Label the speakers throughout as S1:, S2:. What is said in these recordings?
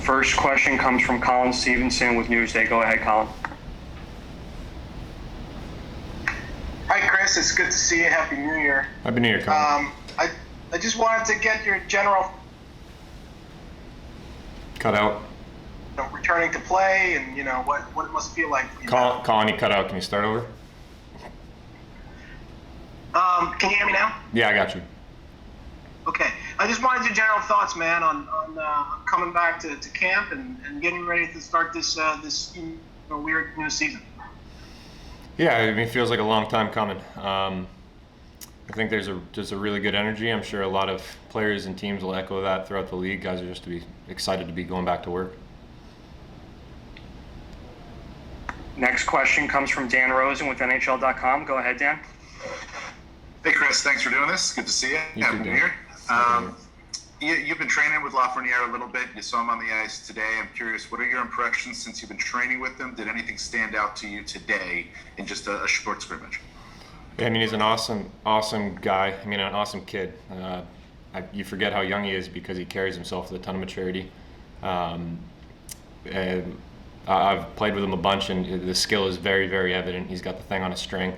S1: First question comes from Colin Stevenson with Newsday. Go ahead, Colin.
S2: Hi, Chris. It's good to see you. Happy New Year.
S3: Happy New Year, Colin.
S2: I just wanted to get your general
S3: Cut out.
S2: returning to play and, what it must feel like.
S3: Colin, you cut out. Can you start over?
S2: Can you hear me now?
S3: Yeah, I got you.
S2: Okay. I just wanted your general thoughts, man, on coming back to camp and getting ready to start this weird new season.
S3: Yeah, I mean, it feels like a long time coming. I think there's a really good energy. I'm sure a lot of players and teams will echo that throughout the league. Guys are just excited to be going back to work.
S1: Next question comes from Dan Rosen with NHL.com. Go ahead, Dan.
S4: Hey, Chris. Thanks for doing this. Good to see you. Happy New Year. You've been training with Lafreniere a little bit. You saw him on the ice today. I'm curious, what are your impressions since you've been training with him? Did anything stand out to you today in just a short scrimmage?
S3: Yeah, I mean, he's an awesome guy. I mean, an awesome kid. You forget how young he is because he carries himself with a ton of maturity. And I've played with him a bunch, and the skill is very, very evident. He's got the thing on a string.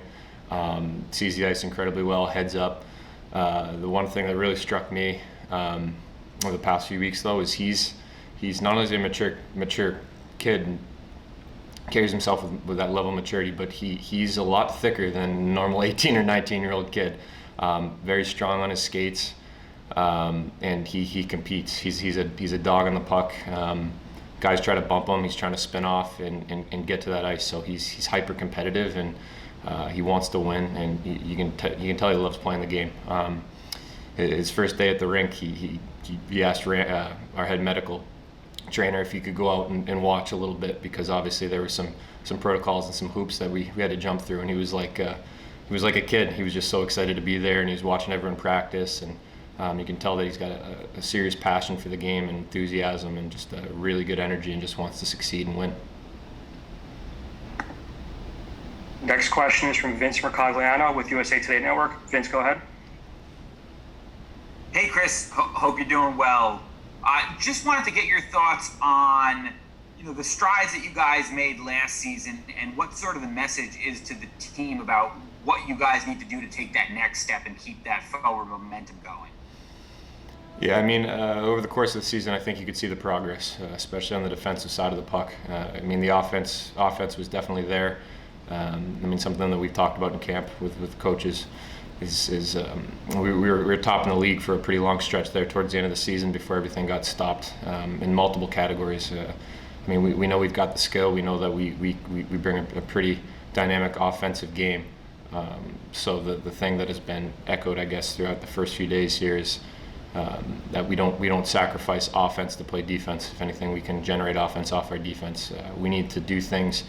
S3: Sees the ice incredibly well, heads up. The one thing that really struck me over the past few weeks, though, is he's not only a mature kid and carries himself with that level of maturity, but he's a lot thicker than a normal 18 or 19-year-old kid. Very strong on his skates, and he competes. He's a dog on the puck. Guys try to bump him. He's trying to spin off and get to that ice. So he's hyper competitive, and he wants to win. And you can tell he loves playing the game. His first day at the rink, he asked our head medical trainer if he could go out and watch a little bit, because obviously there were some protocols and some hoops that we had to jump through, and he was like a kid. He was just so excited to be there, and he was watching everyone practice, and you can tell that he's got a serious passion for the game and enthusiasm and just a really good energy and just wants to succeed and win.
S1: Next question is from Vince Mercogliano with USA Today Network. Vince, go ahead.
S5: Hey, Chris. Hope you're doing well. Just wanted to get your thoughts on, the strides that you guys made last season and what sort of the message is to the team about what you guys need to do to take that next step and keep that forward momentum going.
S3: Yeah, I mean, over the course of the season, I think you could see the progress, especially on the defensive side of the puck. I mean, the offense was definitely there. I mean, something that we've talked about in camp with coaches is we were top in the league for a pretty long stretch there towards the end of the season before everything got stopped in multiple categories. I mean, we know we've got the skill. We know that we bring a pretty dynamic offensive game. So the thing that has been echoed, I guess, throughout the first few days here is that we don't sacrifice offense to play defense. If anything, we can generate offense off our defense. We need to do things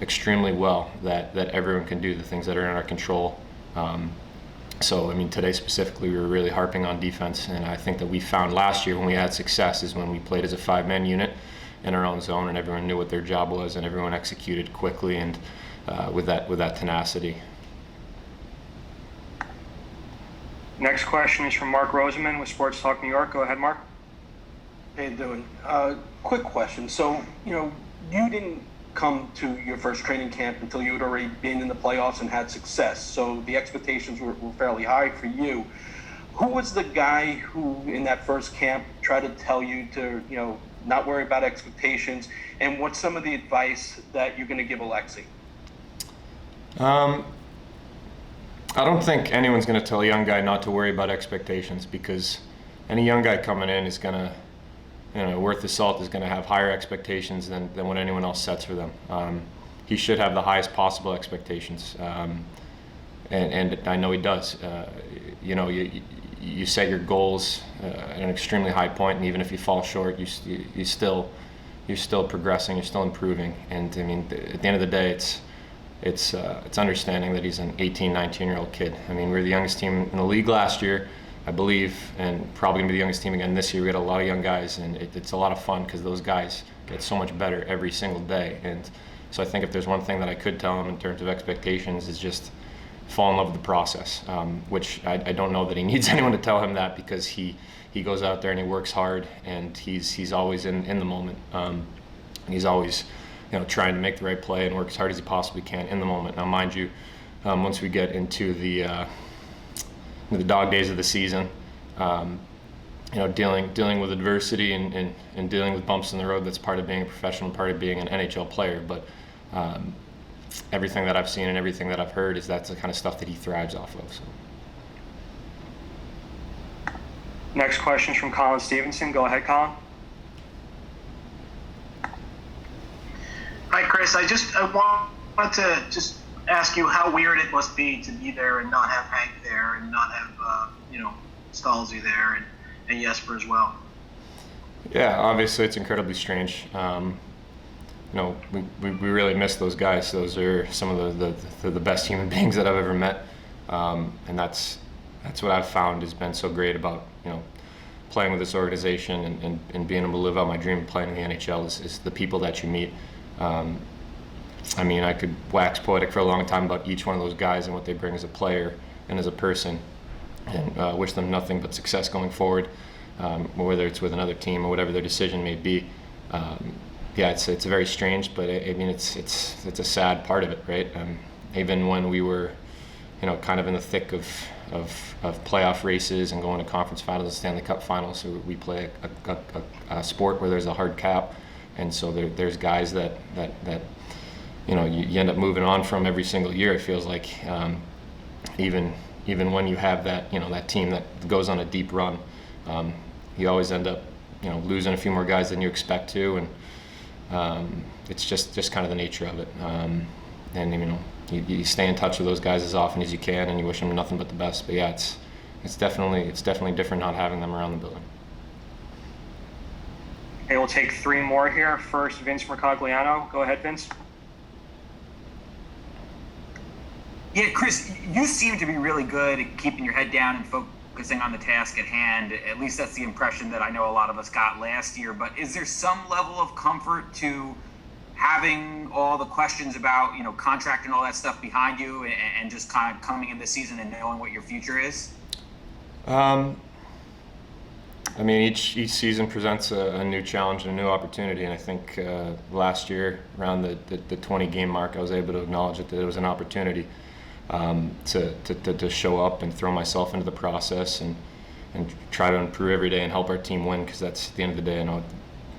S3: extremely well that everyone can do, the things that are in our control. So, I mean, today specifically, we were really harping on defense, and I think that we found last year when we had success is when we played as a five-man unit in our own zone, and everyone knew what their job was, and everyone executed quickly and with that tenacity.
S1: Next question is from Mark Roseman with Sports Talk New York. Go ahead, Mark.
S6: How you doing? Quick question. So, you didn't come to your first training camp until you had already been in the playoffs and had success. So the expectations were fairly high for you. Who was the guy who, in that first camp, tried to tell you to, not worry about expectations? And what's some of the advice that you're going to give Alexei?
S3: I don't think anyone's going to tell a young guy not to worry about expectations, because any young guy coming in is going to, worth the salt, is going to have higher expectations than what anyone else sets for them. He should have the highest possible expectations, and I know he does. You set your goals at an extremely high point, and even if you fall short, you're still progressing, you're still improving. And I mean, at the end of the day, it's understanding that he's an 18, 19-year-old kid. I mean, we were the youngest team in the league last year, I believe, and probably going to be the youngest team again this year. We got a lot of young guys, and it's a lot of fun because those guys get so much better every single day. And so I think if there's one thing that I could tell him in terms of expectations is just fall in love with the process, which I don't know that he needs anyone to tell him that, because he goes out there and he works hard, and he's always in the moment. He's always trying to make the right play and work as hard as he possibly can in the moment. Now, mind you, once we get into the dog days of the season, dealing with adversity and dealing with bumps in the road, that's part of being a professional, part of being an NHL player. But everything that I've seen and everything that I've heard is that's the kind of stuff that he thrives off of. So.
S1: Next question is from Colin Stevenson. Go ahead, Colin.
S2: Hi, Chris. I wanted to just ask you how weird it must be to be there and not have Hank there and not have Stalzy there and Jesper as well.
S3: Yeah, obviously it's incredibly strange. We really miss those guys. Those are some of the best human beings that I've ever met, and that's what I've found has been so great about playing with this organization and being able to live out my dream of playing in the NHL is the people that you meet. I could wax poetic for a long time about each one of those guys and what they bring as a player and as a person, and wish them nothing but success going forward, whether it's with another team or whatever their decision may be. It's very strange, but it's a sad part of it, right? Even when we were, kind of in the thick of playoff races and going to conference finals and Stanley Cup finals, so we play a sport where there's a hard cap, and so there's guys that you end up moving on from every single year. It feels like even when you have that that team that goes on a deep run, you always end up losing a few more guys than you expect to, and it's just kind of the nature of it. And you stay in touch with those guys as often as you can, and you wish them nothing but the best. But yeah, it's definitely different not having them around the building.
S1: Okay, we'll take three more here. First, Vince Mercogliano. Go ahead, Vince.
S5: Yeah, Chris, you seem to be really good at keeping your head down and focusing on the task at hand. At least that's the impression that I know a lot of us got last year. But is there some level of comfort to having all the questions about, contract and all that stuff behind you, and just kind of coming in this season and knowing what your future is?
S3: Each season presents a new challenge and a new opportunity, and I think last year, around the 20 game mark, I was able to acknowledge that it was an opportunity to show up and throw myself into the process and try to improve every day and help our team win, because that's, at the end of the day, I know,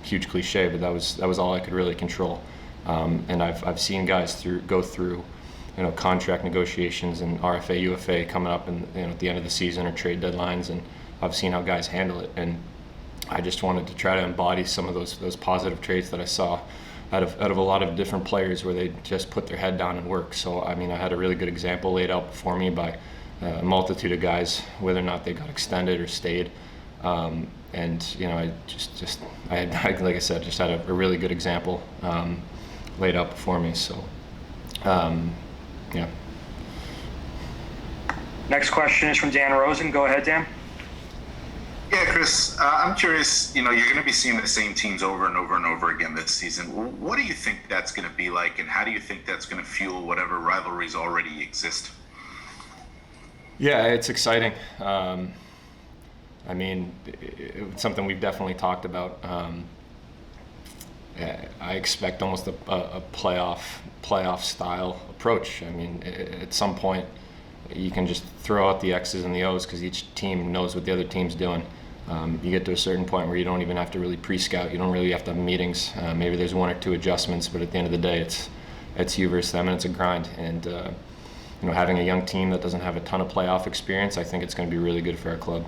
S3: huge cliche, but that was all I could really control. And I've seen guys go through contract negotiations and RFA, UFA coming up at the end of the season or trade deadlines, and I've seen how guys handle it, and I just wanted to try to embody some of those positive traits that I saw out of a lot of different players, where they just put their head down and work. So I had a really good example laid out before me by a multitude of guys, whether or not they got extended or stayed. I had, like I said, just had a really good example laid out before me. So, yeah.
S1: Next question is from Dan Rosen. Go ahead, Dan.
S4: Yeah, Chris, I'm curious, you're going to be seeing the same teams over and over and over again this season. What do you think that's going to be like, and how do you think that's going to fuel whatever rivalries already exist?
S3: Yeah, it's exciting. It's something we've definitely talked about. I expect almost a playoff style approach. At some point, you can just throw out the X's and the O's because each team knows what the other team's doing. You get to a certain point where you don't even have to really pre-scout. You don't really have to have meetings. Maybe there's one or two adjustments, but at the end of the day, it's you versus them, and it's a grind. And having a young team that doesn't have a ton of playoff experience, I think it's going to be really good for our club.